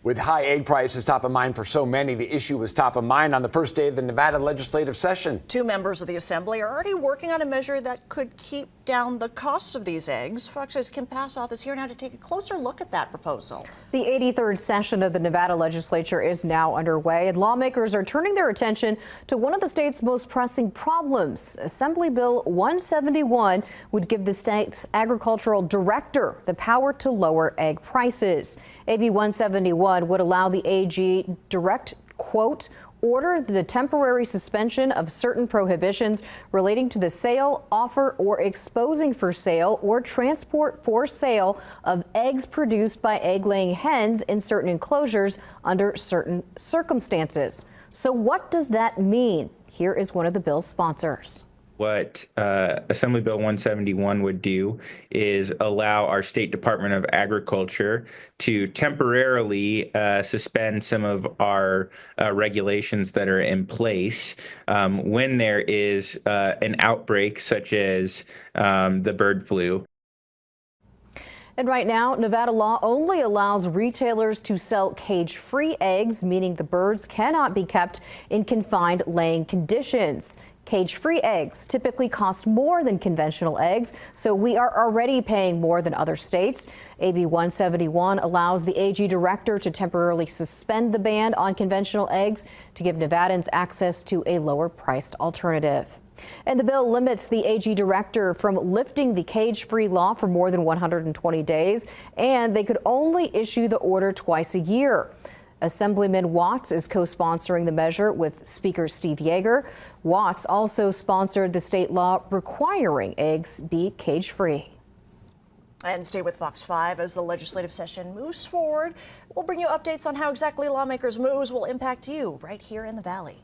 With high egg prices top of mind for so many, the issue was top of mind on the first day of the Nevada legislative session. Two members of the Assembly are already working on a measure that could keep down the costs of these eggs. Fox's Kim Passoff is here now to take a closer look at that proposal. The 83rd session of the Nevada legislature is now underway, and lawmakers are turning their attention to one of the state's most pressing problems. Assembly Bill 171 would give the state's agricultural director the power to lower egg prices. AB 171 would allow the AG direct, quote, order the temporary suspension of certain prohibitions relating to the sale, offer, or exposing for sale or transport for sale of eggs produced by egg-laying hens in certain enclosures under certain circumstances. So what does that mean? Here is one of the bill's sponsors. What Assembly Bill 171 would do is allow our State Department of Agriculture to temporarily suspend some of our regulations that are in place when there is an outbreak such as the bird flu. And right now, Nevada law only allows retailers to sell cage-free eggs, meaning the birds cannot be kept in confined laying conditions. Cage-free eggs typically cost more than conventional eggs, so we are already paying more than other states. AB 171 allows the AG director to temporarily suspend the ban on conventional eggs to give Nevadans access to a lower-priced alternative. And the bill limits the AG director from lifting the cage-free law for more than 120 days, and they could only issue the order twice a year. Assemblyman Watts is co-sponsoring the measure with Speaker Steve Yeager. Watts also sponsored the state law requiring eggs be cage-free. And stay with Fox 5 as the legislative session moves forward. We'll bring you updates on how exactly lawmakers' moves will impact you right here in the Valley.